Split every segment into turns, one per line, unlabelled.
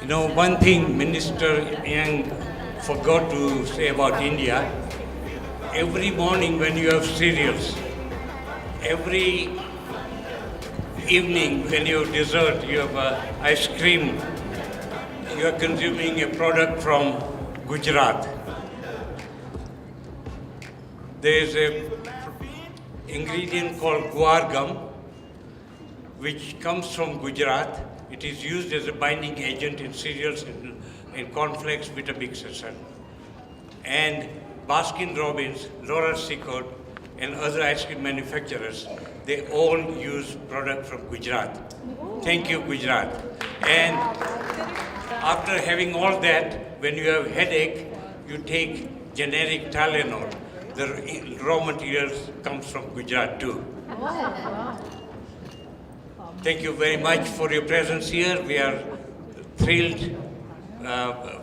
One thing Minister Yang forgot to say about India, every morning when you have cereals, every evening when you have dessert, you have ice cream, you are consuming a product from Gujarat. There is a ingredient called guar gum, which comes from Gujarat. It is used as a binding agent in cereals and in cornflakes, Vitamix, and Baskin-Robbins, Laura Secord, and other ice cream manufacturers, they all use product from Gujarat. Thank you, Gujarat. And after having all that, when you have headache, you take generic Tylenol. The raw materials comes from Gujarat too. Thank you very much for your presence here. We are thrilled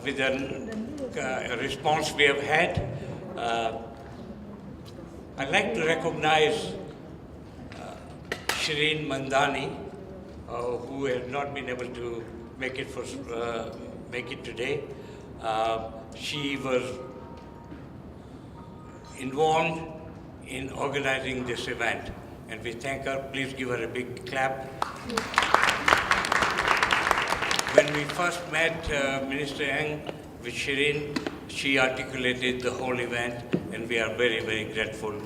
with the response we have had. I'd like to recognize Shireen Mandani, who has not been able to make it today. She was involved in organizing this event, and we thank her. Please give her a big clap. When we first met Minister Yang with Shireen, she articulated the whole event, and we are very, very grateful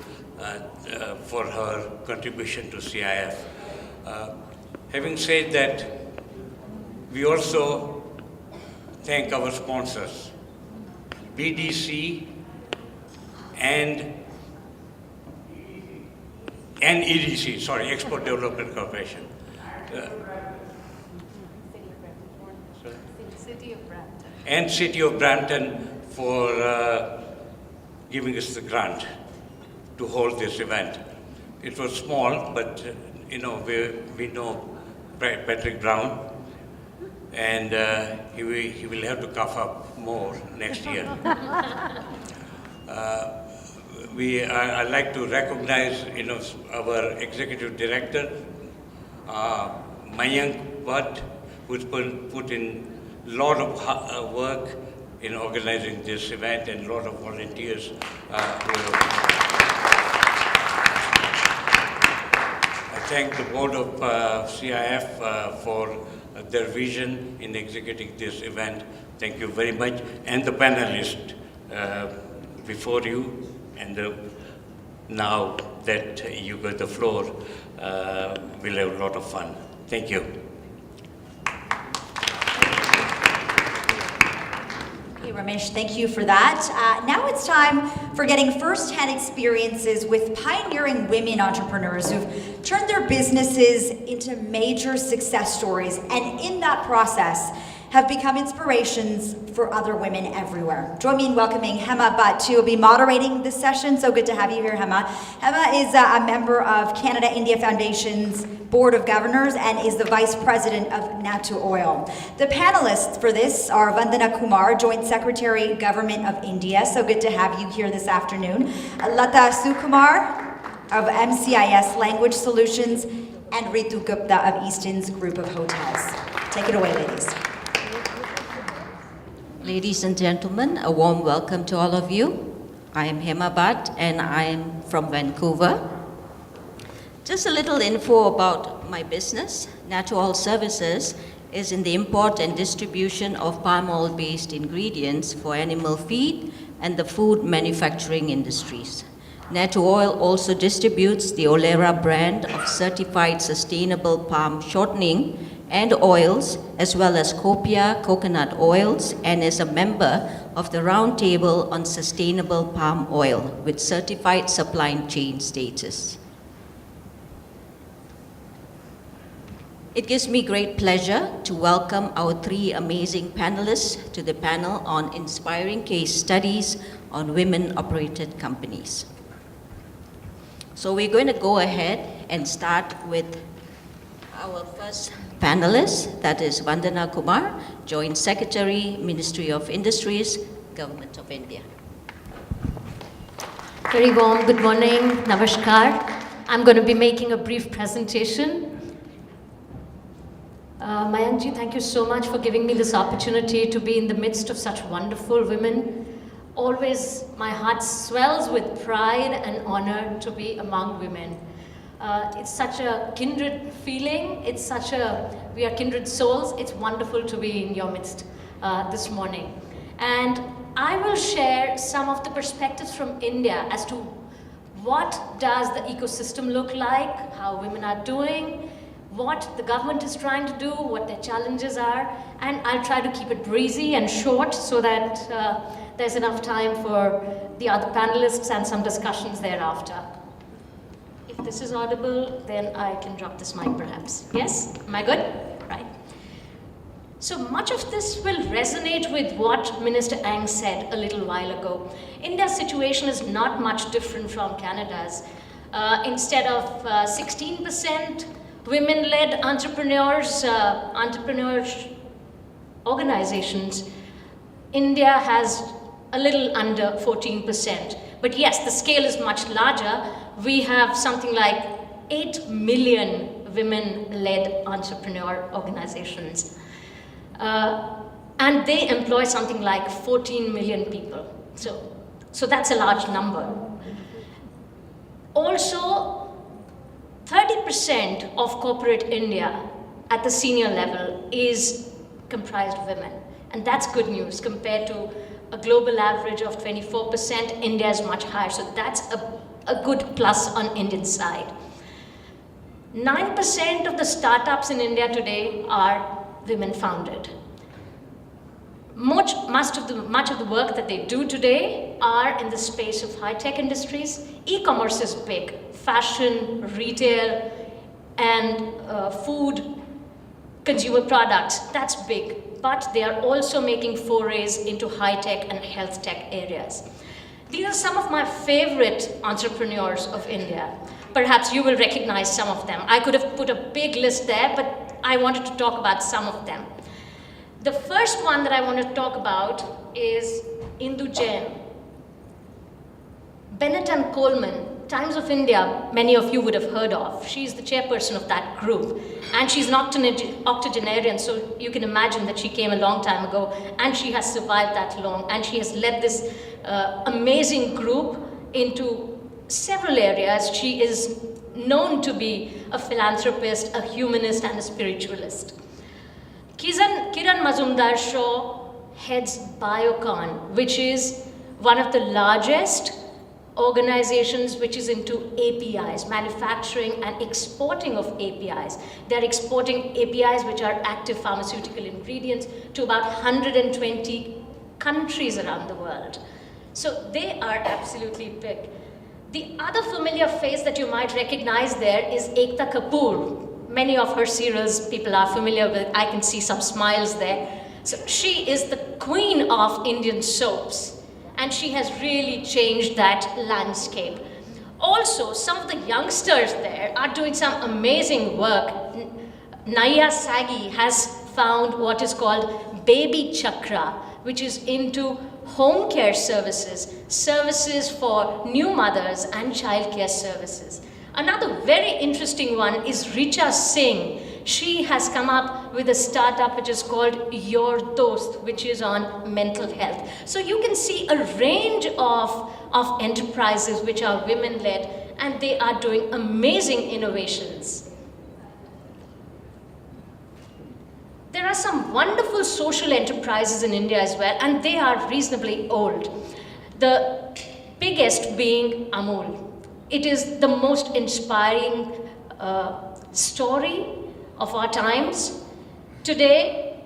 for her contribution to CIF. Having said that, we also thank our sponsors, BDC and EDC, Export Development Corporation. And City of Brampton for giving us the grant to hold this event. It was small, but we know Patrick Brown, and he will have to cough up more next year. I'd like to recognize our executive director, Mayank Bhatt, who's put in a lot of work in organizing this event, and a lot of volunteers. I thank the board of CIF for their vision in executing this event. Thank you very much. And the panelists before you, and now that you got the floor, we'll have a lot of fun. Thank you.
Hey, Ramesh, thank you for that. Now it's time for getting first-hand experiences with pioneering women entrepreneurs who've turned their businesses into major success stories, and in that process, have become inspirations for other women everywhere. Join me in welcoming Hema Bhatt to be moderating this session. So good to have you here, Hema. Hema is a member of Canada-India Foundation's Board of Governors and is the Vice President of Natu Oil. The panelists for this are Vandana Kumar, Joint Secretary, Government of India. So good to have you here this afternoon. Lata Sukumar of MCIS Language Solutions, and Ritu Gupta of Easton's Group of Hotels. Take it away, ladies.
Ladies and gentlemen, a warm welcome to all of you. I am Hema Bhatt and I am from Vancouver. Just a little info about my business. Natu Oil Services is in the import and distribution of palm oil-based ingredients for animal feed and the food manufacturing industries. Natu Oil also distributes the Olera brand of certified sustainable palm shortening and oils, as well as copia coconut oils, and is a member of the Roundtable on Sustainable Palm Oil with certified supply chain status. It gives me great pleasure to welcome our three amazing panelists to the panel on inspiring case studies on women-operated companies. So we're going to go ahead and start with our first panelist, that is Vandana Kumar, Joint Secretary, Ministry of Industries, Government of India.
Very warm good morning, namaskar. I'm going to be making a brief presentation. Mayankji, thank you so much for giving me this opportunity to be in the midst of such wonderful women. Always my heart swells with pride and honor to be among women. It's such a kindred feeling. We are kindred souls. It's wonderful to be in your midst this morning. And I will share some of the perspectives from India as to what does the ecosystem look like, how women are doing, what the government is trying to do, what their challenges are, and I'll try to keep it breezy and short so that there's enough time for the other panelists and some discussions thereafter. If this is audible, then I can drop this mic perhaps. Yes? Am I good? Right. So much of this will resonate with what Minister Ang said a little while ago. India's situation is not much different from Canada's. Instead of 16% women-led entrepreneurs organizations, India has a little under 14%. But yes, the scale is much larger. We have something like 8 million women-led entrepreneur organizations. And they employ something like 14 million people. So that's a large number. Also, 30% of corporate India at the senior level is comprised of women. And that's good news compared to a global average of 24%. India is much higher. So that's a good plus on Indian side. 9% of the startups in India today are women founded. Much of the work that they do today are in the space of high-tech industries. E-commerce is big. Fashion, retail, and food, consumer products, that's big. But they are also making forays into high-tech and health tech areas. These are some of my favorite entrepreneurs of India. Perhaps you will recognize some of them. I could have put a big list there, but I wanted to talk about some of them. The first one that I want to talk about is Indu Jain. Bennett and Coleman, Times of India, many of you would have heard of. She's the chairperson of that group. And she's an octogenarian, so you can imagine that she came a long time ago, and she has survived that long. And she has led this amazing group into several areas. She is known to be a philanthropist, a humanist, and a spiritualist. Kiran Mazumdar-Shaw heads Biocon, which is one of the largest organizations which is into APIs, manufacturing and exporting of APIs. They're exporting APIs which are active pharmaceutical ingredients to about 120 countries around the world. So they are absolutely big. The other familiar face that you might recognize there is Ekta Kapoor. Many of her serials people are familiar with. I can see some smiles there. So she is the queen of Indian soaps, and she has really changed that landscape. Also, some of the youngsters there are doing some amazing work. Naya Sagi has found what is called Baby Chakra, which is into home care services, services for new mothers and childcare services. Another very interesting one is Richa Singh. She has come up with a startup which is called Your Dost, which is on mental health. So you can see a range of enterprises which are women-led, and they are doing amazing innovations. There are some wonderful social enterprises in India as well, and they are reasonably old. The biggest being Amul. It is the most inspiring story of our times. Today,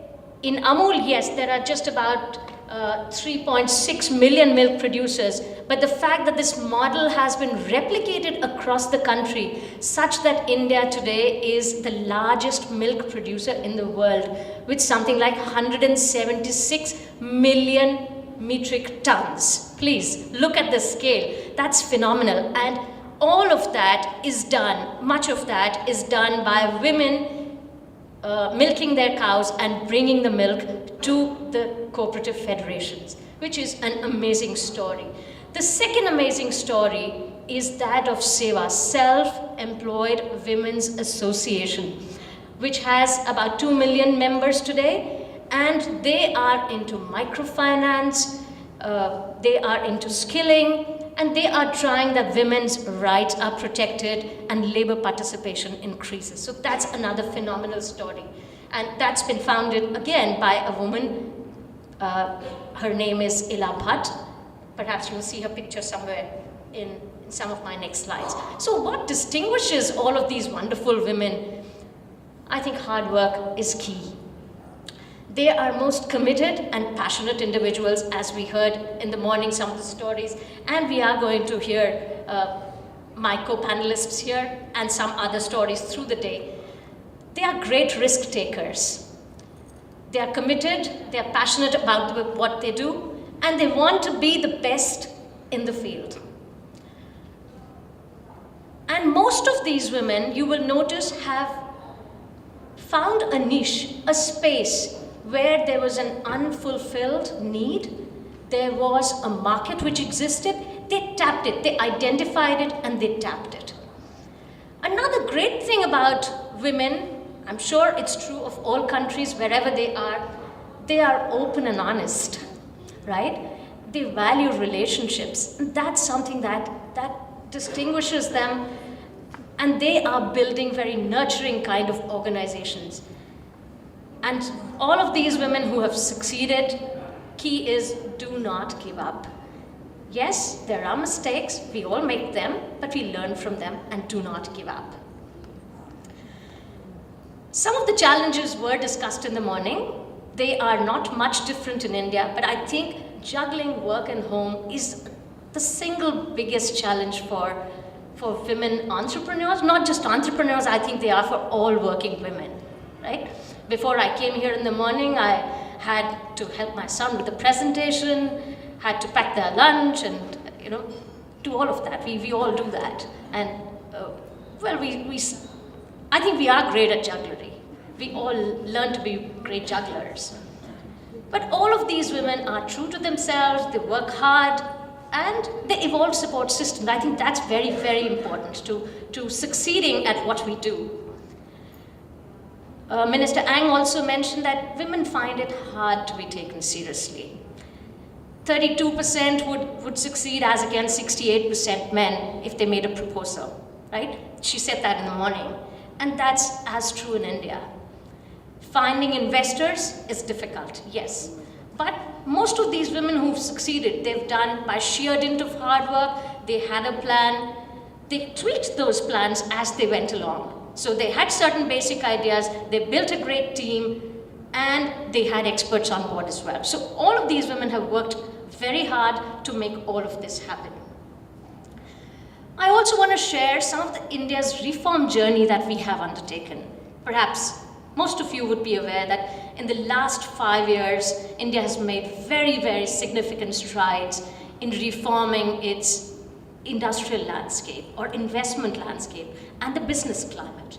in Amul, yes, there are just about 3.6 million milk producers, but the fact that this model has been replicated across the country such that India today is the largest milk producer in the world with something like 176 million metric tons. Please look at the scale. That's phenomenal. And all of that is done, much of that is done by women milking their cows and bringing the milk to the cooperative federations, which is an amazing story. The second amazing story is that of SEWA, Self-Employed Women's Association. which has about 2 million members today, and they are into microfinance, they are into skilling, and they are trying that women's rights are protected and labor participation increases. So that's another phenomenal story. And that's been founded again by a woman. Her name is Ila Bhatt. Perhaps you'll see her picture somewhere in some of my next slides. So what distinguishes all of these wonderful women? I think hard work is key. They are most committed and passionate individuals, as we heard in the morning some of the stories, and we are going to hear my co-panelists here and some other stories through the day. They are great risk takers. They are committed, they are passionate about what they do, and they want to be the best in the field. And most of these women, you will notice, have found a niche, a space where there was an unfulfilled need, there was a market which existed, they tapped it, they identified it, and they tapped it. Another great thing about women, I'm sure it's true of all countries, wherever they are open and honest, right? They value relationships. And that's something that distinguishes them, and they are building very nurturing kind of organizations. And all of these women who have succeeded, key is do not give up. Yes, there are mistakes, we all make them, but we learn from them and do not give up. Some of the challenges were discussed in the morning. They are not much different in India, but I think juggling work and home is the single biggest challenge for women entrepreneurs. Not just entrepreneurs, I think they are for all working women, right? Before I came here in the morning, I had to help my son with the presentation, had to pack their lunch and, do all of that. We all do that. And, I think we are great at jugglery. We all learn to be great jugglers. But all of these women are true to themselves, they work hard, and they evolve support systems. I think that's very, very important to succeeding at what we do. Minister Ang also mentioned that women find it hard to be taken seriously. 32% would succeed as against 68% men if they made a proposal, right? She said that in the morning. And that's as true in India. Finding investors is difficult, yes. But most of these women who've succeeded, they've done by sheer dint of hard work, they had a plan, they tweaked those plans as they went along. So they had certain basic ideas, they built a great team, and they had experts on board as well. So all of these women have worked very hard to make all of this happen. I also want to share some of India's reform journey that we have undertaken. Perhaps most of you would be aware that in the last 5 years, India has made very, very significant strides in reforming its industrial landscape or investment landscape and the business climate.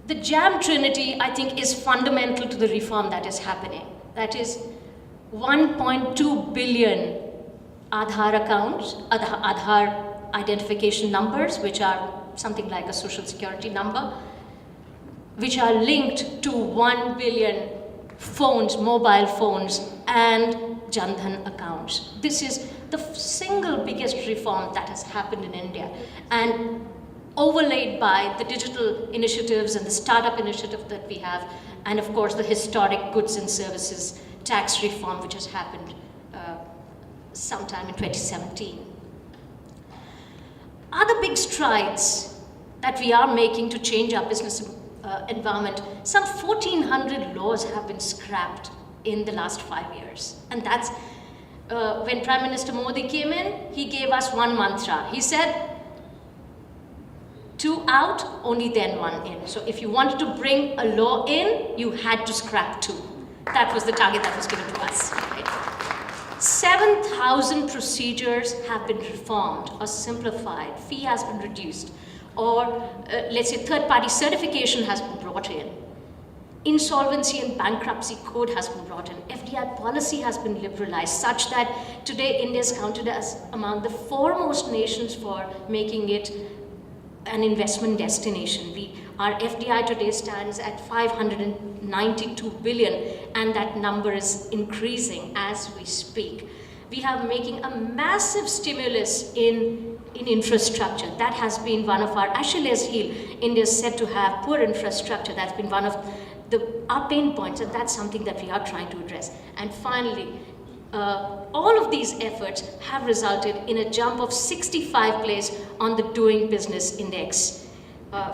The JAM Trinity, I think, is fundamental to the reform that is happening. That is 1.2 billion Aadhaar accounts, Aadhaar identification numbers, which are something like a social security number, which are linked to 1 billion phones, mobile phones, and Jan Dhan accounts. This is the single biggest reform that has happened in India, and overlaid by the digital initiatives and the startup initiative that we have, and of course the historic goods and services tax reform which has happened sometime in 2017. Other big strides that we are making to change our business environment, some 1,400 laws have been scrapped in the last 5 years. And that's, when Prime Minister Modi came in, he gave us one mantra. He said, 2 out, only then 1 in. So if you wanted to bring a law in, you had to scrap 2. That was the target that was given to us. Right? 7,000 procedures have been reformed or simplified. Fee has been reduced. Or let's say third-party certification has been brought in. Insolvency and bankruptcy code has been brought in. FDI policy has been liberalized such that today India is counted as among the foremost nations for making it an investment destination. Our FDI today stands at 592 billion, and that number is increasing as we speak. We are making a massive stimulus in infrastructure. That has been one of our Achilles heel. India is said to have poor infrastructure. That's been one of our pain points, and that's something that we are trying to address. And finally, all of these efforts have resulted in a jump of 65 places on the Doing Business Index,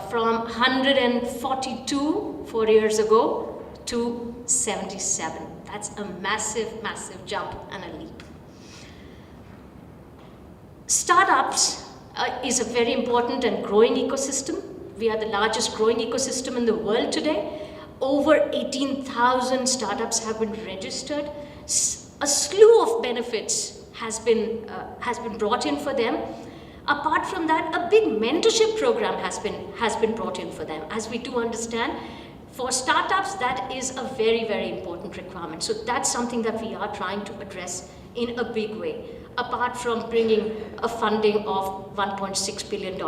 from 142 4 years ago to 77. That's a massive, massive jump and a leap. Startups is a very important and growing ecosystem. We are the largest growing ecosystem in the world today. Over 18,000 startups have been registered. A slew of benefits has been brought in for them. Apart from that, a big mentorship program has been brought in for them. As we do understand, for startups, that is a very, very important requirement. So that's something that we are trying to address in a big way. Apart from bringing a funding of $1.6 billion,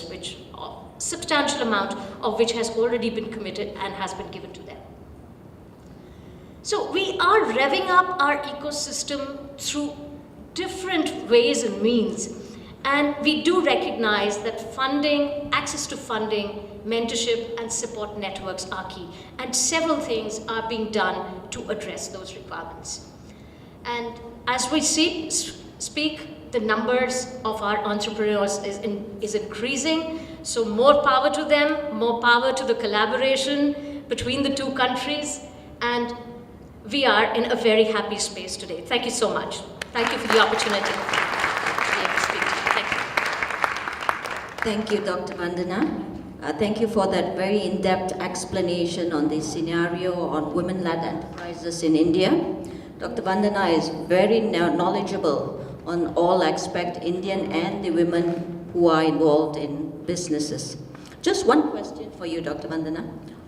which a substantial amount of which has already been committed and has been given to them. So we are revving up our ecosystem through different ways and means. And we do recognize that funding, access to funding, mentorship and support networks are key. And several things are being done to address those requirements. And as we speak, the numbers of our entrepreneurs is increasing. So more power to them, more power to the collaboration between the two countries. And we are in a very happy space today. Thank you so much. Thank you for the opportunity to be able to speak to you. Thank you.
Thank you, Dr. Vandana. Thank you for that very in-depth explanation on the scenario on women-led enterprises in India. Dr. Vandana is very knowledgeable on all aspects, Indian and the women who are involved in businesses. Just one question for you, Dr. Vandana.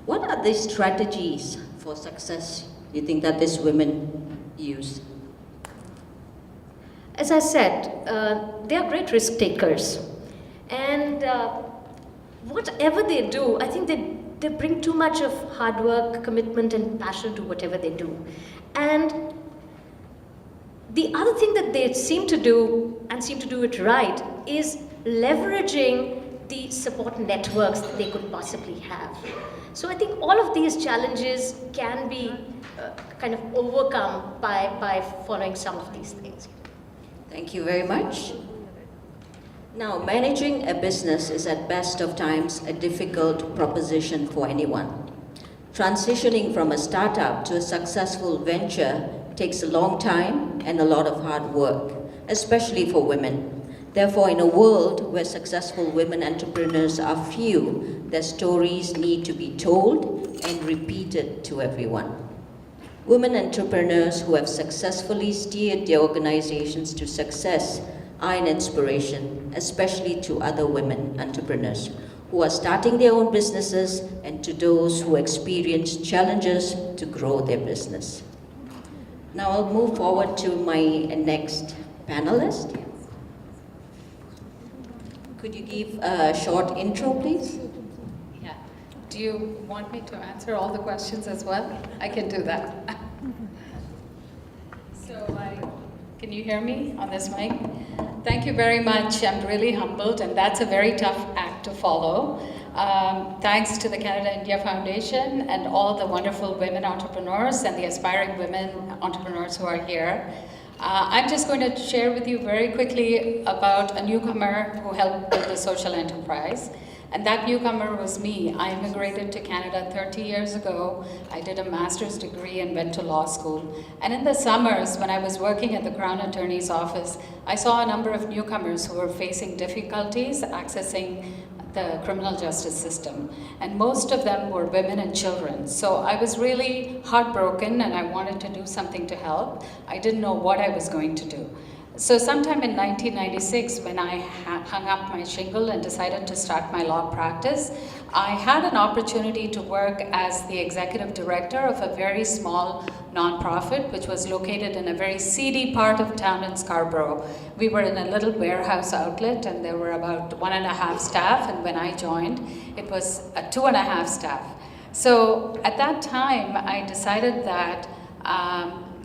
What are the strategies for success you think that these women use?
As I said, they are great risk takers. And whatever they do, I think they bring too much of hard work, commitment, and passion to whatever they do. And the other thing that they seem to do, and seem to do it right, is leveraging the support networks that they could possibly have. So I think all of these challenges can be kind of overcome by following some of these things.
Thank you very much. Now, managing a business is at best of times a difficult proposition for anyone. Transitioning from a startup to a successful venture takes a long time and a lot of hard work, especially for women. Therefore, in a world where successful women entrepreneurs are few, their stories need to be told and repeated to everyone. Women entrepreneurs who have successfully steered their organizations to success are an inspiration, especially to other women entrepreneurs who are starting their own businesses and to those who experience challenges to grow their business. Now I'll move forward to my next panelist. Could you give a short intro, please?
Yeah. Do you want me to answer all the questions as well? I can do that. Can you hear me on this mic? Thank you very much. I'm really humbled, and that's a very tough act to follow. Thanks to the Canada-India Foundation and all the wonderful women entrepreneurs and the aspiring women entrepreneurs who are here. I'm just going to share with you very quickly about a newcomer who helped build a social enterprise. And that newcomer was me. I immigrated to Canada 30 years ago. I did a master's degree and went to law school. And in the summers, when I was working at the Crown Attorney's office, I saw a number of newcomers who were facing difficulties accessing the criminal justice system. And most of them were women and children. So I was really heartbroken and I wanted to do something to help. I didn't know what I was going to do. So sometime in 1996, when I hung up my shingle and decided to start my law practice, I had an opportunity to work as the executive director of a very small nonprofit, which was located in a very seedy part of town in Scarborough. We were in a little warehouse outlet, and there were about 1.5 staff, and when I joined, it was 2.5 staff. So at that time, I decided that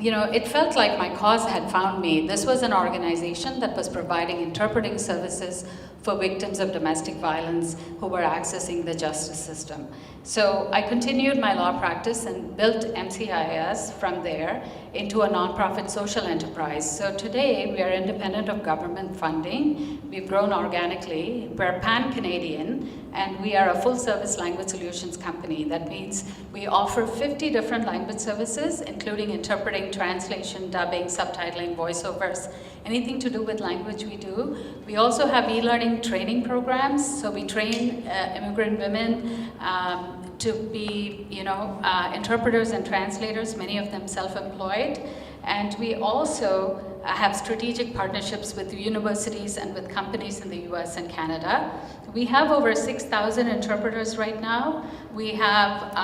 it felt like my cause had found me. This was an organization that was providing interpreting services for victims of domestic violence who were accessing the justice system. So I continued my law practice and built MCIS from there into a nonprofit social enterprise. So today we are independent of government funding. We've grown organically. We're pan-Canadian, and we are a full-service language solutions company. That means we offer 50 different language services, including interpreting, translation, dubbing, subtitling, voiceovers, anything to do with language we do. We also have e-learning training programs, so we train immigrant women to be, interpreters and translators, many of them self-employed. And we also have strategic partnerships with universities and with companies in the US and Canada. We have over 6,000 interpreters right now. We have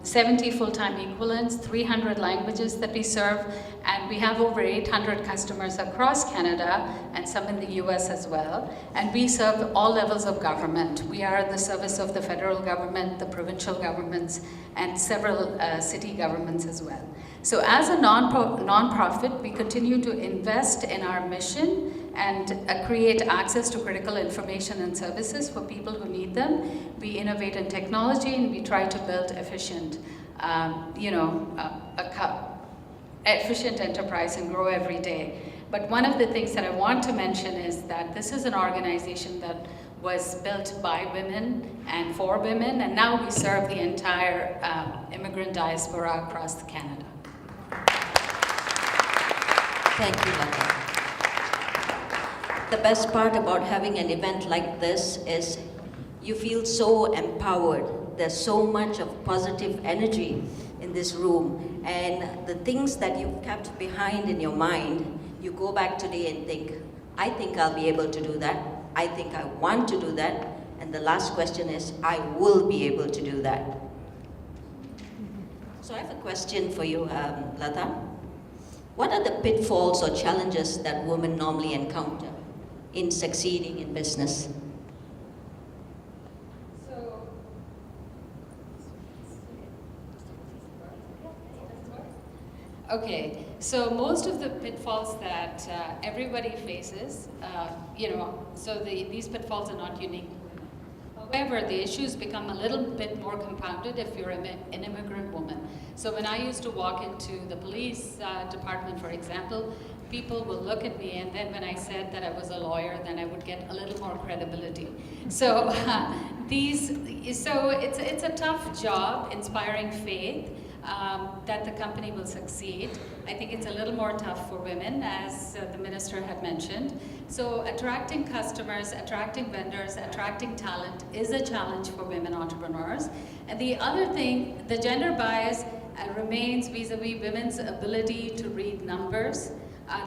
70 full-time equivalents, 300 languages that we serve, and we have over 800 customers across Canada and some in the US as well. And we serve all levels of government. We are at the service of the federal government, the provincial governments, and several city governments as well. So as a non-profit, we continue to invest in our mission and create access to critical information and services for people who need them. We innovate in technology, and we try to build efficient, efficient enterprise and grow every day. But one of the things that I want to mention is that this is an organization that was built by women and for women, and now we serve the entire immigrant diaspora across Canada.
Thank you, Lata. The best part about having an event like this is you feel so empowered. There's so much of positive energy in this room, and the things that you've kept behind in your mind, you go back today and think, I think I'll be able to do that. I think I want to do that. And the last question is, I will be able to do that. So I have a question for you, Lata. What are the pitfalls or challenges that women normally encounter in succeeding in business?
Okay, so most of the pitfalls that everybody faces, these pitfalls are not unique. However, the issues become a little bit more compounded if you're an immigrant woman. So when I used to walk into the police department, for example, people will look at me, and then when I said that I was a lawyer, then I would get a little more credibility. So it's a tough job inspiring faith that the company will succeed. I think it's a little more tough for women, as the minister had mentioned. So attracting customers, attracting vendors, attracting talent is a challenge for women entrepreneurs. And the other thing, the gender bias remains vis-a-vis women's ability to read numbers,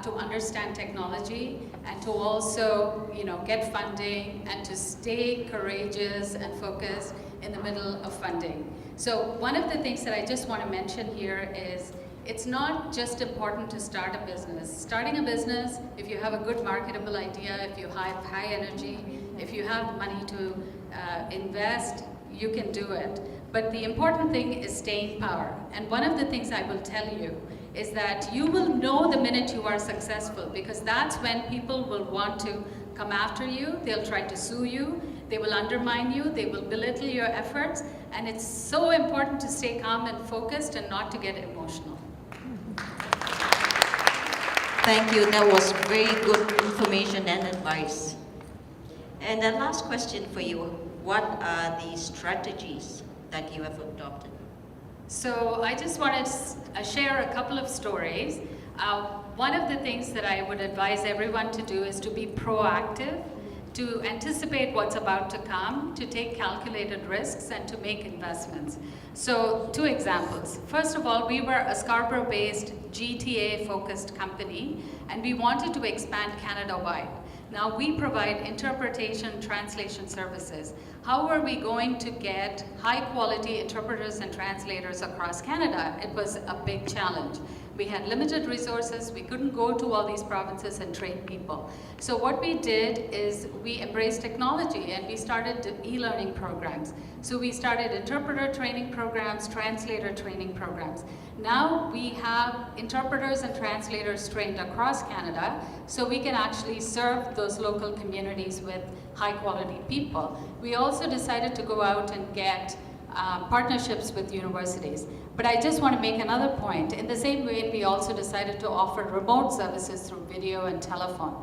to understand technology, and to also, get funding and to stay courageous and focused in the middle of funding. So one of the things that I just want to mention here is it's not just important to start a business. Starting a business, if you have a good marketable idea, if you have high energy, if you have money to invest, you can do it. But the important thing is staying power. And one of the things I will tell you is that you will know the minute you are successful, because that's when people will want to come after you, they'll try to sue you, they will undermine you, they will belittle your efforts, and it's so important to stay calm and focused and not to get emotional.
Thank you. That was very good information and advice. And the last question for you, what are the strategies that you have adopted?
So I just want to share a couple of stories. One of the things that I would advise everyone to do is to be proactive, to anticipate what's about to come, to take calculated risks, and to make investments. So 2 examples. First of all, we were a Scarborough-based GTA-focused company, and we wanted to expand Canada-wide. Now we provide interpretation, translation services. How are we going to get high quality interpreters and translators across Canada? It was a big challenge. We had limited resources, we couldn't go to all these provinces and train people. So what we did is we embraced technology and we started e-learning programs. So we started interpreter training programs, translator training programs. Now we have interpreters and translators trained across Canada, so we can actually serve those local communities with high quality people. We also decided to go out and get partnerships with universities. But I just want to make another point. In the same way, we also decided to offer remote services through video and telephone.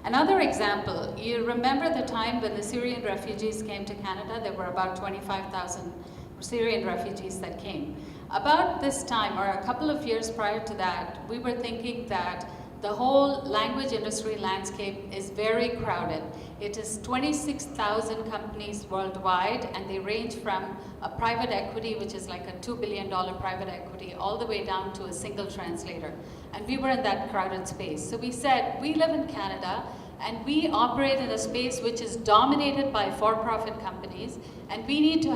Another example, you remember the time when the Syrian refugees came to Canada? There were about 25,000 Syrian refugees that came. About this time, or a couple of years prior to that, we were thinking that the whole language industry landscape is very crowded. It is 26,000 companies worldwide, and they range from a private equity, which is like a $2 billion private equity, all the way down to a single translator. And we were in that crowded space. So we said, we live in Canada, and we operate in a space which is dominated by for-profit companies, and we need to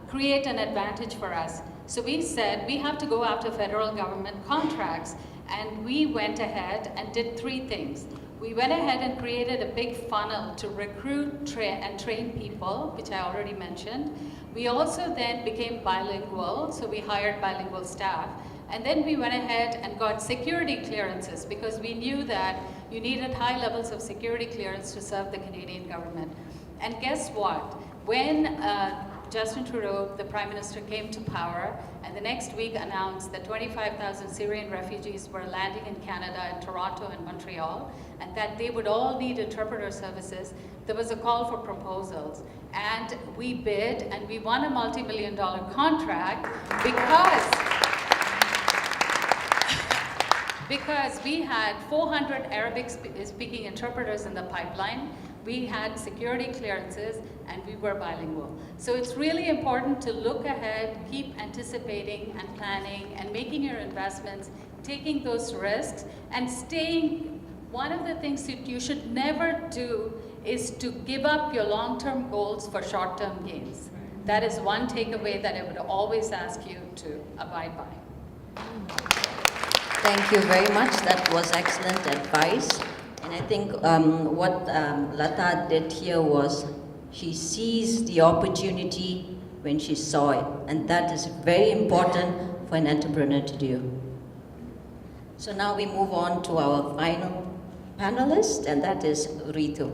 create an advantage for us. So we said, we have to go after federal government contracts. And we went ahead and did three things. We went ahead and created a big funnel to recruit and train people, which I already mentioned. We also then became bilingual, so we hired bilingual staff. And then we went ahead and got security clearances because we knew that you needed high levels of security clearance to serve the Canadian government. And guess what? When Justin Trudeau, the Prime Minister, came to power and the next week announced that 25,000 Syrian refugees were landing in Canada, in Toronto and Montreal, and that they would all need interpreter services, there was a call for proposals. And we bid and we won a multi-million-dollar contract because we had 400 Arabic-speaking interpreters in the pipeline. We had security clearances, and we were bilingual. So it's really important to look ahead, keep anticipating and planning, and making your investments, taking those risks, and staying. One of the things that you should never do is to give up your long-term goals for short-term gains. That is one takeaway that I would always ask you to abide by.
Thank you very much. That was excellent advice. And I think what Lata did here was she seized the opportunity when she saw it. And that is very important for an entrepreneur to do. So now we move on to our final panelist, and that is Ritu.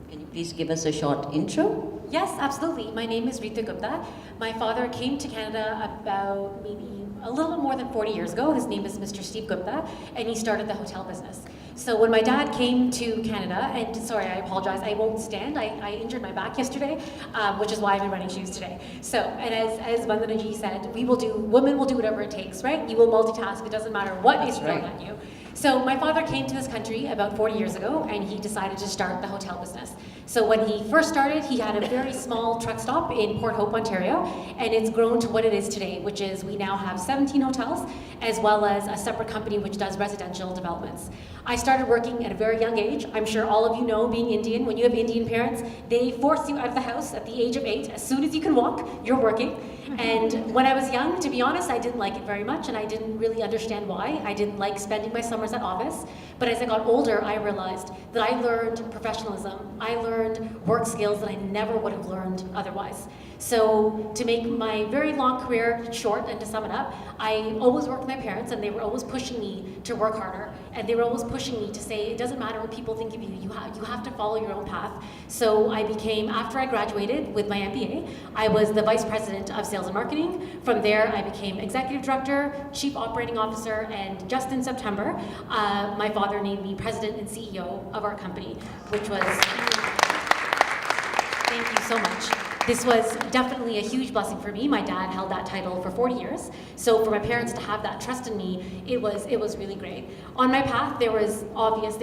Can you please give us a short intro?
Yes, absolutely. My name is Ritu Gupta. My father came to Canada about maybe a little more than 40 years ago. His name is Mr. Steve Gupta, and he started the hotel business. So when my dad came to Canada, and sorry, I apologize, I won't stand. I injured my back yesterday, which is why I'm in running shoes today. So, and as Vandana ji said, women will do whatever it takes, right? You will multitask, it doesn't matter what is thrown at you. So my father came to this country about 40 years ago, and he decided to start the hotel business. So when he first started, he had a very small truck stop in Port Hope, Ontario, and it's grown to what it is today, which is we now have 17 hotels, as well as a separate company which does residential developments. I started working at a very young age. I'm sure all of you know, being Indian, when you have Indian parents, they force you out of the house at the age of 8. As soon as you can walk, you're working. And when I was young, to be honest, I didn't like it very much, and I didn't really understand why. I didn't like spending my summers at office. But as I got older, I realized that I learned professionalism. I learned work skills that I never would have learned otherwise. So to make my very long career short and to sum it up, I always worked with my parents, and they were always pushing me to work harder. And they were always pushing me to say, it doesn't matter what people think of you, you have to follow your own path. So I became, after I graduated with my MBA, I was the vice president of sales and marketing. From there, I became executive director, chief operating officer, and just in September, my father named me president and CEO of our company, which was, thank you so much. This was definitely a huge blessing for me. My dad held that title for 40 years. So for my parents to have that trust in me, it was really great. On my path, there was always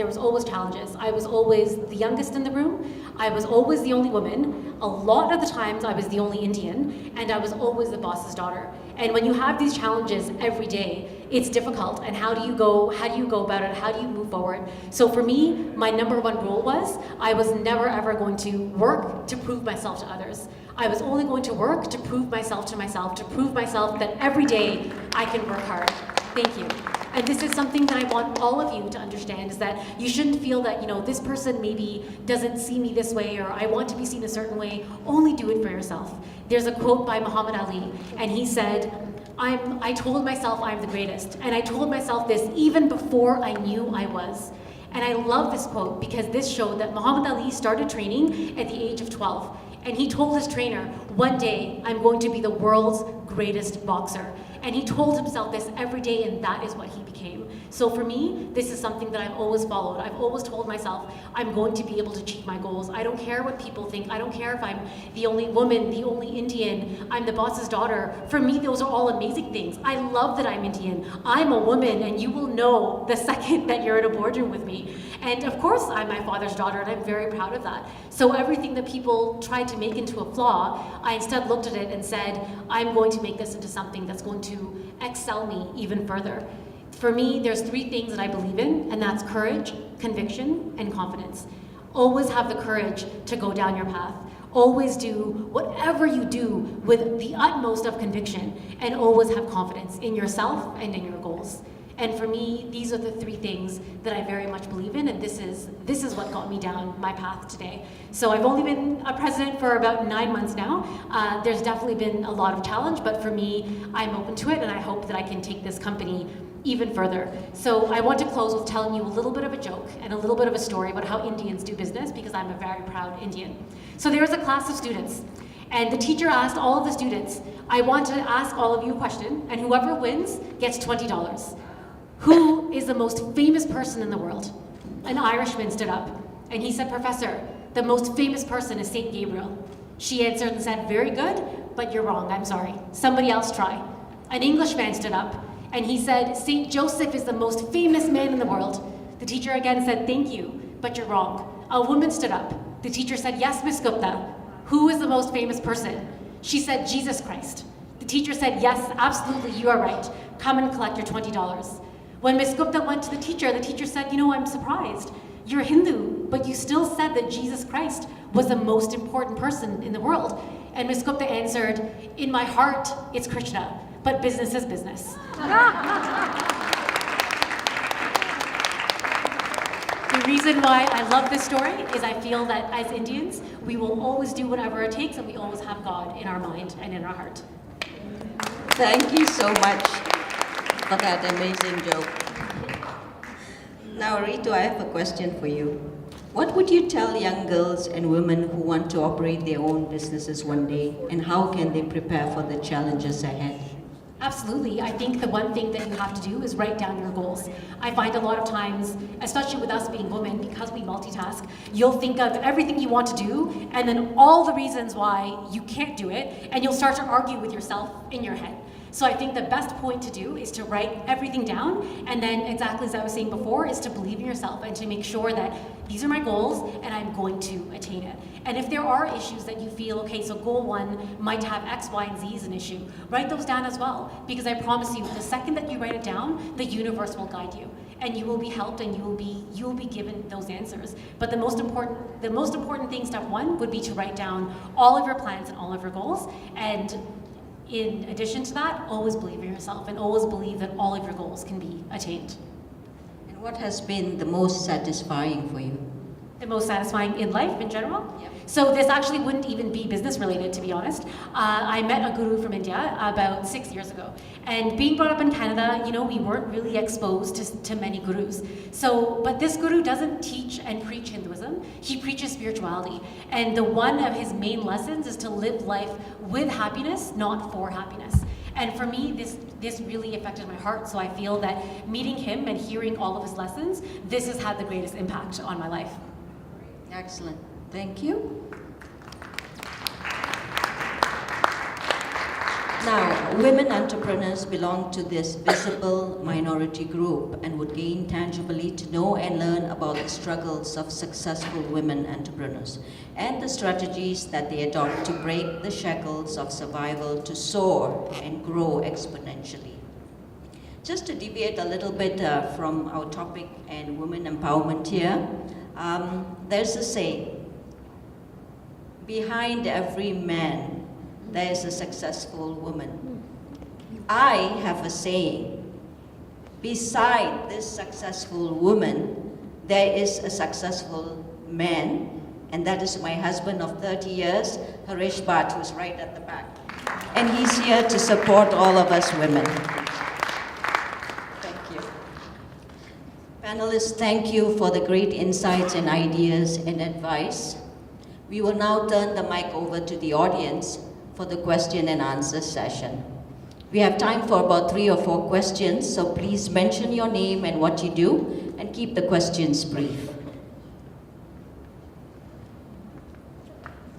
challenges. I was always the youngest in the room. I was always the only woman. a lot of the times I was the only Indian, and I was always the boss's daughter. And when you have these challenges every day, it's difficult. And how do you go about it? How do you move forward? So for me, my number one rule was I was never ever going to work to prove myself to others. I was only going to work to prove myself to myself, to prove myself that every day I can work hard. Thank you. And this is something that I want all of you to understand, is that you shouldn't feel that, this person maybe doesn't see me this way, or I want to be seen a certain way. Only do it for yourself. There's a quote by Muhammad Ali, and he said, I told myself I'm the greatest. And I told myself this even before I knew I was. And I love this quote because this showed that Muhammad Ali started training at the age of 12. And he told his trainer, one day I'm going to be the world's greatest boxer. And he told himself this every day, and that is what he became. So for me, this is something that I've always followed. I've always told myself, I'm going to be able to achieve my goals. I don't care what people think. I don't care if I'm the only woman, the only Indian, I'm the boss's daughter. For me, those are all amazing things. I love that I'm Indian. I'm a woman, and you will know the second that you're in a boardroom with me. And of course, I'm my father's daughter, and I'm very proud of that. So everything that people tried to make into a flaw, I instead looked at it and said, I'm going to make this into something that's going to excel me even further. For me, there's three things that I believe in, and that's courage, conviction, and confidence. Always have the courage to go down your path. Always do whatever you do with the utmost of conviction, and always have confidence in yourself and in your goals. And for me, these are the three things that I very much believe in, and this is what got me down my path today. So I've only been a president for about 9 months now. There's definitely been a lot of challenge, but for me, I'm open to it, and I hope that I can take this company even further. So I want to close with telling you a little bit of a joke and a little bit of a story about how Indians do business, because I'm a very proud Indian. So there was a class of students, and the teacher asked all of the students, I want to ask all of you a question, and whoever wins gets $20. Who is the most famous person in the world? An Irishman stood up, and he said, Professor, the most famous person is Saint Gabriel. She answered and said, very good, but you're wrong, I'm sorry. Somebody else try. An Englishman stood up, and he said, Saint Joseph is the most famous man in the world. The teacher again said, thank you, but you're wrong. A woman stood up. The teacher said, yes, Miss Gupta. Who is the most famous person? She said, Jesus Christ. The teacher said, yes, absolutely, you are right. Come and collect your $20. When Miss Gupta went to the teacher said, I'm surprised. You're Hindu, but you still said that Jesus Christ was the most important person in the world. And Miss Gupta answered, in my heart, it's Krishna, but business is business. The reason why I love this story is I feel that as Indians, we will always do whatever it takes, and we always have God in our mind and in our heart.
Thank you so much for that amazing joke. Now, Ritu, I have a question for you. What would you tell young girls and women who want to operate their own businesses one day, and how can they prepare for the challenges ahead?
Absolutely. I think the one thing that you have to do is write down your goals. I find a lot of times, especially with us being women, because we multitask, you'll think of everything you want to do, and then all the reasons why you can't do it, and you'll start to argue with yourself in your head. So I think the best point to do is to write everything down, and then exactly as I was saying before, is to believe in yourself and to make sure that these are my goals and I'm going to attain it. And if there are issues that you feel, okay, so goal 1 might have X, Y, and Z as an issue, write those down as well, because I promise you, the second that you write it down, the universe will guide you. And you will be helped, and you will be given those answers. But the most important thing, step 1, would be to write down all of your plans and all of your goals. And in addition to that, always believe in yourself, and always believe that all of your goals can be attained.
And what has been the most satisfying for you?
The most satisfying in life in general?
Yep.
So this actually wouldn't even be business related, to be honest. I met a guru from India about 6 years ago. And being brought up in Canada, we weren't really exposed to many gurus. But this guru doesn't teach and preach Hinduism. He preaches spirituality. And one of his main lessons is to live life with happiness, not for happiness. And for me, this really affected my heart. So I feel that meeting him and hearing all of his lessons, this has had the greatest impact on my life.
Excellent. Thank you. Now, women entrepreneurs belong to this visible minority group and would gain tangibly to know and learn about the struggles of successful women entrepreneurs and the strategies that they adopt to break the shackles of survival to soar and grow exponentially. Just to deviate a little bit from our topic and women empowerment here, there's a saying, behind every man, there is a successful woman. I have a saying, beside this successful woman, there is a successful man, and that is my husband of 30 years, Harish Bhatt, who's right at the back. And he's here to support all of us women. Thank you. Panelists, thank you for the great insights and ideas and advice. We will now turn the mic over to the audience for the question and answer session. We have time for about 3 or 4 questions, so please mention your name and what you do, and keep the questions brief.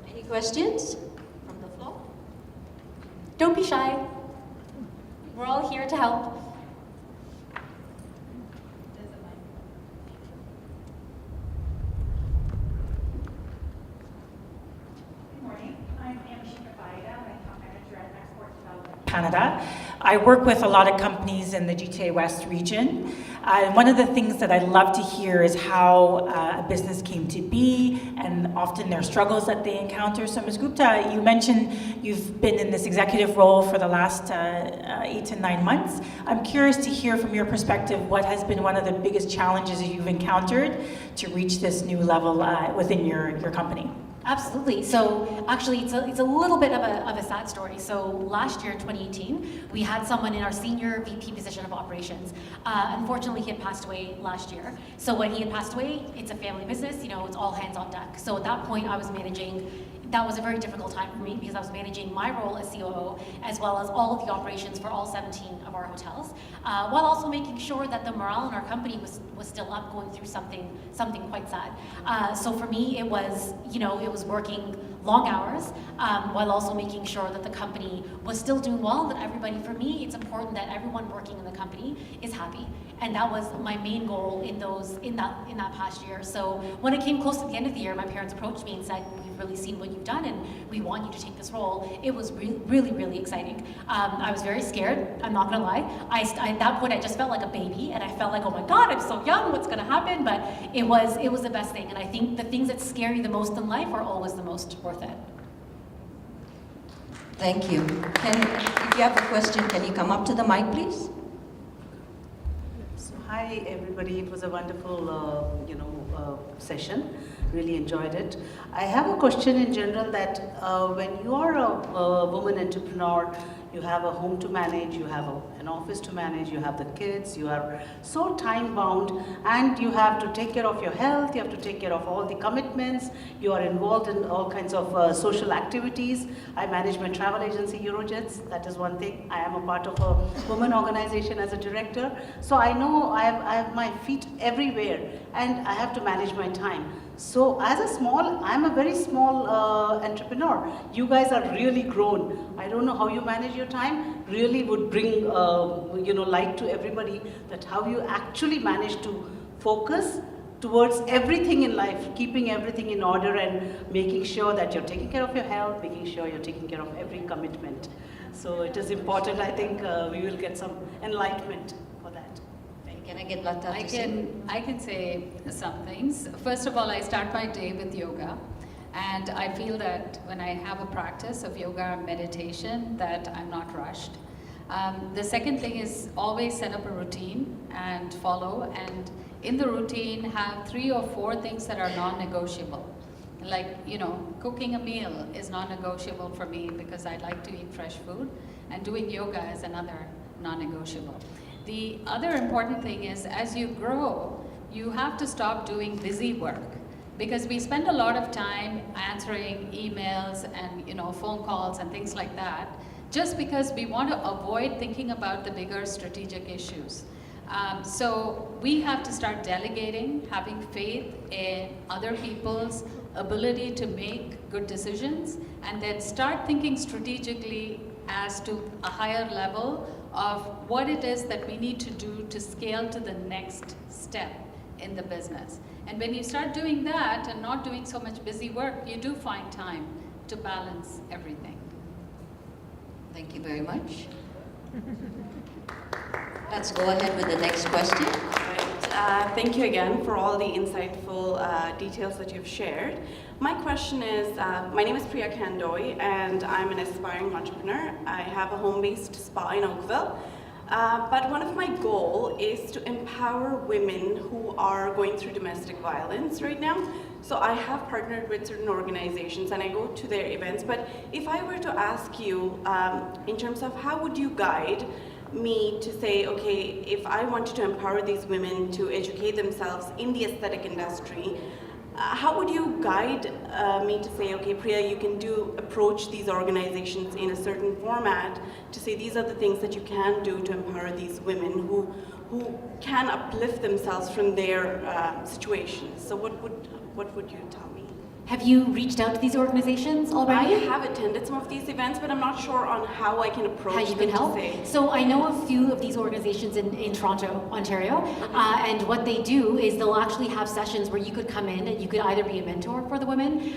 Any questions from the floor?
Don't be shy. We're all here to help.
Canada. I work with a lot of companies in the GTA West region. One of the things that I love to hear is how a business came to be and often their struggles that they encounter. So Ms. Gupta, you mentioned you've been in this executive role for the last 8 to 9 months. I'm curious to hear from your perspective what has been one of the biggest challenges you've encountered to reach this new level within your company.
Absolutely. So actually, it's a little bit of a sad story. So last year, in 2018, we had someone in our senior VP position of operations. Unfortunately, he had passed away last year. So when he had passed away, it's a family business, you know, it's all hands on deck. So at that point, I was managing. That was a very difficult time for me because I was managing my role as COO as well as all of the operations for all 17 of our hotels, while also making sure that the morale in our company was still up, going through something quite sad. So for me, it was, you know, it was working long hours while also making sure that the company was still doing well, that everybody, for me, it's important that everyone working in the company is happy. And that was my main goal in that past year. So when it came close to the end of the year, my parents approached me and said, "We've really seen what you've done, and we want you to take this role." It was really, really exciting. I was very scared. I'm not gonna lie. At that point, I just felt like a baby, and I felt like, oh my God, I'm so young. What's gonna happen? But it was the best thing. And I think the things that scare you the most in life are always the most worth it.
Thank you. If you have a question, can you come up to the mic, please?
Hi everybody, it was a wonderful session, really enjoyed it. I have a question in general that when you are a woman entrepreneur, you have a home to manage, you have an office to manage, you have the kids, you are so time bound, and you have to take care of your health, you have to take care of all the commitments, you are involved in all kinds of social activities. I manage my travel agency, Eurojets, that is one thing. I am a part of a women organization as a director, so I know I have my feet everywhere and I have to manage my time. So I'm a very small entrepreneur. You guys are really grown. I don't know how you manage your time. Really would bring light to everybody that how you actually manage to focus towards everything in life, keeping everything in order and making sure that you're taking care of your health, making sure you're taking care of every commitment. So it is important. I think we will get some enlightenment for that.
Can I get Lata to say?
I can say some things. First of all, I start my day with yoga, and I feel that when I have a practice of yoga and meditation, that I'm not rushed. The second thing is always set up a routine and follow, and in the routine have 3 or 4 things that are non-negotiable. Like, cooking a meal is non-negotiable for me because I like to eat fresh food, and doing yoga is another non-negotiable. The other important thing is, as you grow, you have to stop doing busy work, because we spend a lot of time answering emails and phone calls and things like that, just because we want to avoid thinking about the bigger strategic issues. So we have to start delegating, having faith in other people's ability to make good decisions, and then start thinking strategically as to a higher level of what it is that we need to do to scale to the next step in the business. And when you start doing that and not doing so much busy work, you do find time to balance everything.
Thank you very much. Let's go ahead with the next question.
Right. Thank you again for all the insightful details that you've shared. My question is, my name is Priya Kandoi, and I'm an aspiring entrepreneur. I have a home-based spa in Oakville. But one of my goals is to empower women who are going through domestic violence right now. So I have partnered with certain organizations and I go to their events. But if I were to ask you, in terms of how would you guide me to say, okay, if I wanted to empower these women to educate themselves in the aesthetic industry, how would you guide me to say, okay, Priya, you can approach these organizations in a certain format to say these are the things that you can do to empower these women who can uplift themselves from their situations. So what would you tell me?
Have you reached out to these organizations already?
I have attended some of these events, but I'm not sure on how I can approach
How you
them
can help?
to say.
So I know a few of these organizations in Toronto, Ontario, and what they do is they'll actually have sessions where you could come in and you could either be a mentor for the women,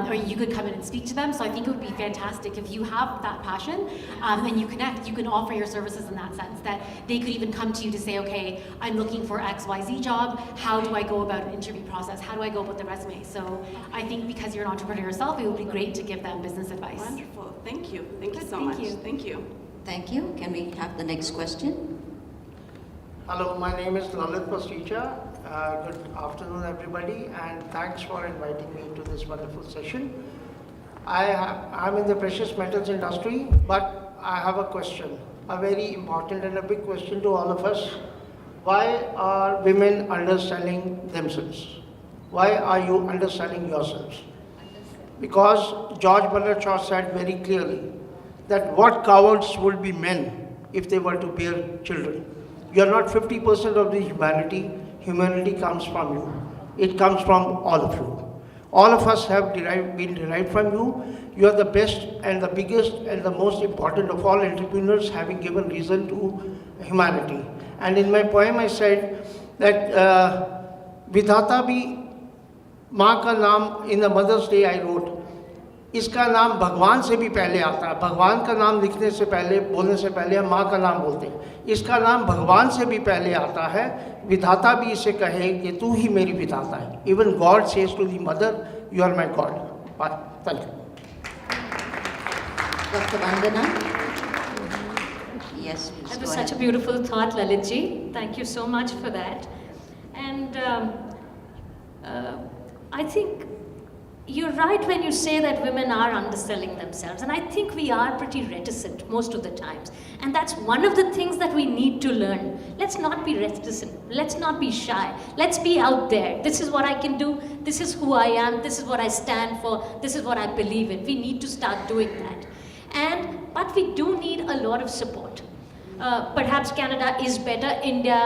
or you could come in and speak to them. So I think it would be fantastic if you have that passion and you connect, you can offer your services in that sense, that they could even come to you to say, okay, I'm looking for XYZ job, how do I go about an interview process, how do I go about the resume? So I think because you're an entrepreneur yourself, it would be great to give them business advice.
Wonderful. Thank you. Thank you so
Thank
much.
you.
Thank you.
Thank you. Can we have the next question?
Hello, my name is Lalit Pasticha. Good afternoon, everybody, and thanks for inviting me to this wonderful session. I'm in the precious metals industry, but I have a question, a very important and a big question to all of us. Why are women underselling themselves? Why are you underselling yourselves? Because George Bernard Shaw said very clearly that what cowards would be men if they were to bear children. You are not 50% of the humanity. Humanity comes from you. It comes from all of you. All of us have been derived from you. You are the best and the biggest and the most important of all entrepreneurs, having given reason to humanity. And in my poem I said that Vidhata bhi माँ का नाम in the Mother's Day I wrote इसका नाम भगवान से भी पहले आता है भगवान का नाम लिखने से पहले बोलने से पहले हम माँ का नाम बोलते हैं इसका नाम भगवान से भी पहले आता है विधाता भी इसे कहे कि तू ही मेरी विधाता है even God says to the mother you are my God bye thank you
Dr. Vandana? Yes, please
That
go
was
ahead.
such a beautiful thought, Lalitji. Thank you so much for that. And I think you're right when you say that women are underselling themselves. And I think we are pretty reticent most of the times. And that's one of the things that we need to learn. Let's not be reticent. Let's not be shy. Let's be out there. This is what I can do. This is who I am. This is what I stand for. This is what I believe in. We need to start doing that. But we do need a lot of support. Perhaps Canada is better, India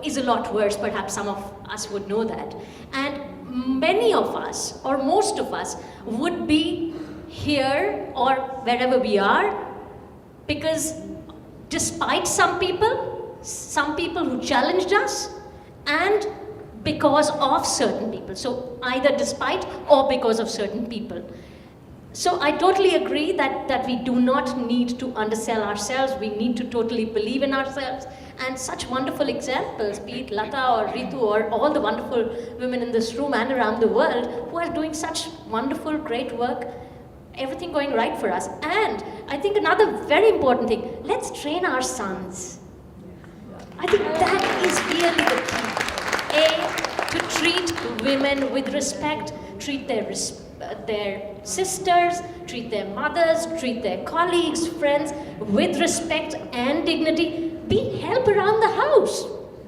is a lot worse, perhaps some of us would know that. And many of us, or most of us, would be here or wherever we are because despite some people who challenged us, and because of certain people. So either despite or because of certain people. So I totally agree that we do not need to undersell ourselves. We need to totally believe in ourselves. And such wonderful examples, be it Lata or Ritu or all the wonderful women in this room and around the world who are doing such wonderful, great work, everything going right for us. And I think another very important thing, let's train our sons. I think that is really the key. To treat women with respect, treat their sisters, treat their mothers, treat their colleagues, friends with respect and dignity. Be help around the house.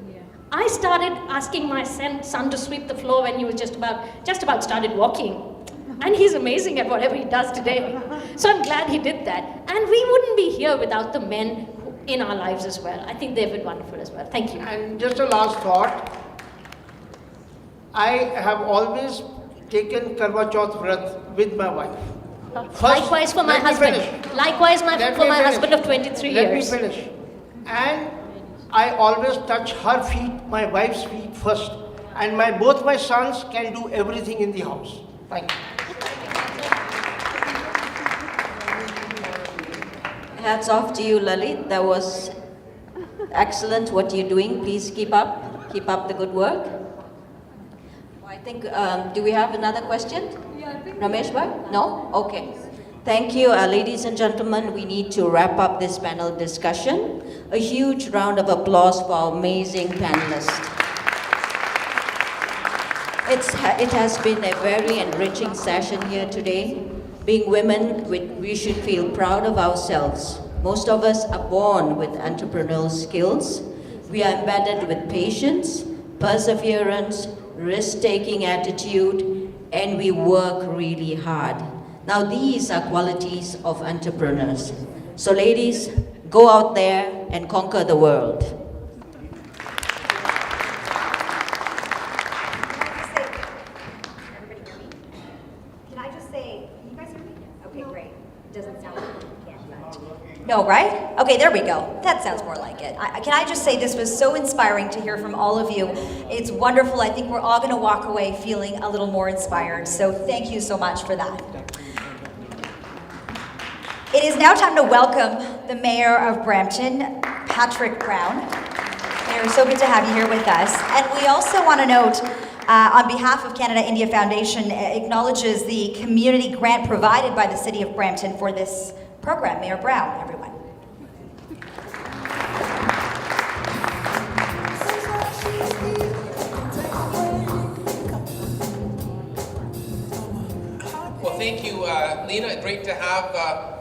Yeah. I started asking my son to sweep the floor when he was just about started walking. And he's amazing at whatever he does today. So I'm glad he did that. And we wouldn't be here without the men in our lives as well. I think they've been wonderful as well. Thank you.
And just a last thought. I have always taken Karva Chauth Vrat with my wife.
Likewise for my
let me
husband.
finish.
Likewise for
Let
my
me finish.
husband of 23
Let
years.
me finish. And I always touch her feet, my wife's feet first. And both my sons can do everything in the house. Thank you.
Hats off to you, Lalit. That was excellent what you're doing. Please keep up. Keep up the good work. I think, do we have another question?
Yeah, I think.
Ramesh, bhai? No? Okay. Thank you, ladies and gentlemen. We need to wrap up this panel discussion. A huge round of applause for our amazing panelists. It has been a very enriching session here today. Being women, we should feel proud of ourselves. Most of us are born with entrepreneurial skills. We are embedded with patience, perseverance, risk-taking attitude, and we work really hard. Now these are qualities of entrepreneurs. So ladies, go out there and conquer the world.
No, right? Okay, there we go. That sounds more like it. Can I just say this was so inspiring to hear from all of you. It's wonderful. I think we're all going to walk away feeling a little more inspired. So thank you so much for that. It is now time to welcome the Mayor of Brampton, Patrick Brown. Mayor, so good to have you here with us. And we also want to note, on behalf of Canada India Foundation, acknowledges the community grant provided by the City of Brampton for this program. Mayor Brown, everyone.
Well, thank you, Lena. Great to have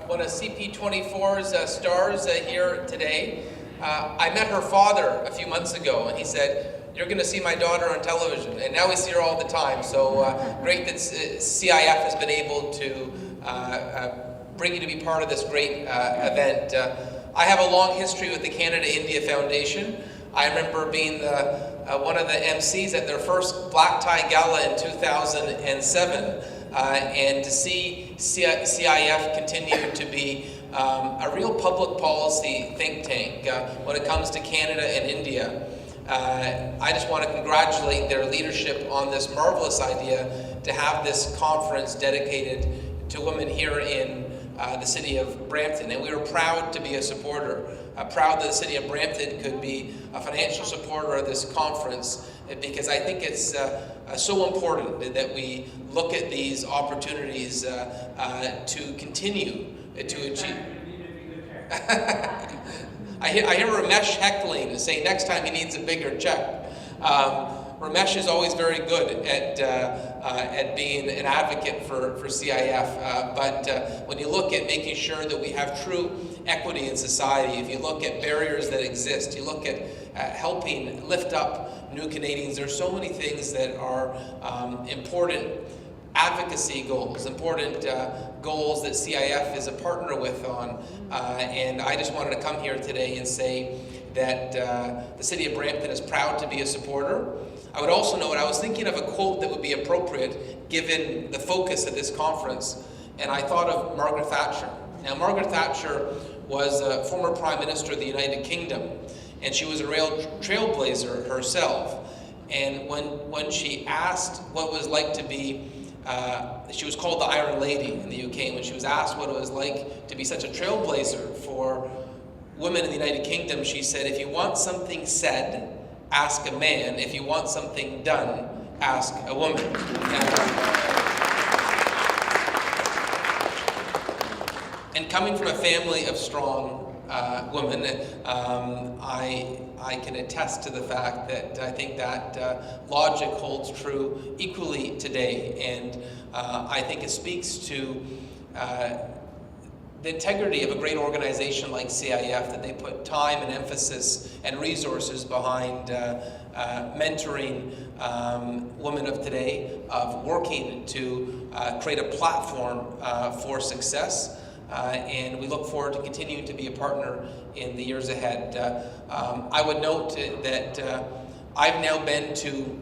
one of CP24's stars here today. I met her father a few months ago, and he said, "You're going to see my daughter on television," and now we see her all the time. So great that CIF has been able to bring you to be part of this great event. I have a long history with the Canada India Foundation. I remember being one of the MCs at their first black tie gala in 2007, and to see CIF continue to be a real public policy think tank when it comes to Canada and India. I just want to congratulate their leadership on this marvelous idea to have this conference dedicated to women here in the city of Brampton, and we were proud to be a supporter. Proud that the city of Brampton could be a financial supporter of this conference, because I think it's so important that we look at these opportunities to continue to achieve. I hear Ramesh heckling and saying next time he needs a bigger check. Ramesh is always very good at being an advocate for CIF, but when you look at making sure that we have true equity in society, if you look at barriers that exist, you look at helping lift up new Canadians, there's so many things that are important advocacy goals, important goals that CIF is a partner with on, and I just wanted to come here today and say that the city of Brampton is proud to be a supporter. I would also note, I was thinking of a quote that would be appropriate given the focus of this conference, and I thought of Margaret Thatcher. Now, Margaret Thatcher was a former Prime Minister of the United Kingdom, and she was a real trailblazer herself. And when she asked what it was like to be, she was called the Iron Lady in the UK, and when she was asked what it was like to be such a trailblazer for women in the United Kingdom, she said, "If you want something said, ask a man. If you want something done, ask a woman." And coming from a family of strong women, I can attest to the fact that I think that logic holds true equally today, and I think it speaks to the integrity of a great organization like CIF, that they put time and emphasis and resources behind mentoring women of today, of working to create a platform for success. And we look forward to continuing to be a partner in the years ahead. I would note that I've now been to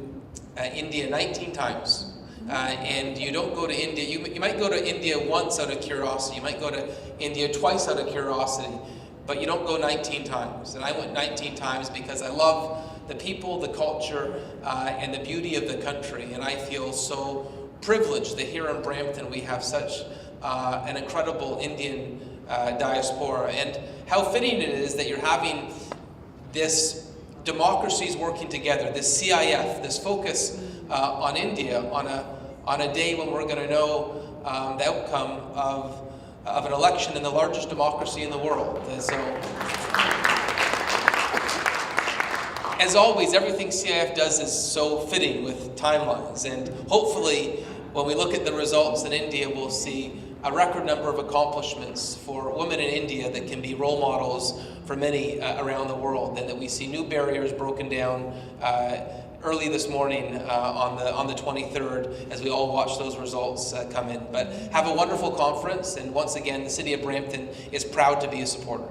India 19 times. and you don't go to India. You might go to India once out of curiosity. You might go to India twice out of curiosity, but you don't go 19 times. And I went 19 times because I love the people, the culture, and the beauty of the country. And I feel so privileged that here in Brampton we have such an incredible Indian diaspora. And how fitting it is that you're having this democracies working together, this CIF, this focus on India on a day when we're going to know the outcome of an election in the largest democracy in the world. And so, as always, everything CIF does is so fitting with timelines, and hopefully when we look at the results in India, we'll see a record number of accomplishments for women in India that can be role models for many around the world, and that we see new barriers broken down early this morning on the 23rd as we all watch those results come in. But have a wonderful conference, and once again, the City of Brampton is proud to be a supporter.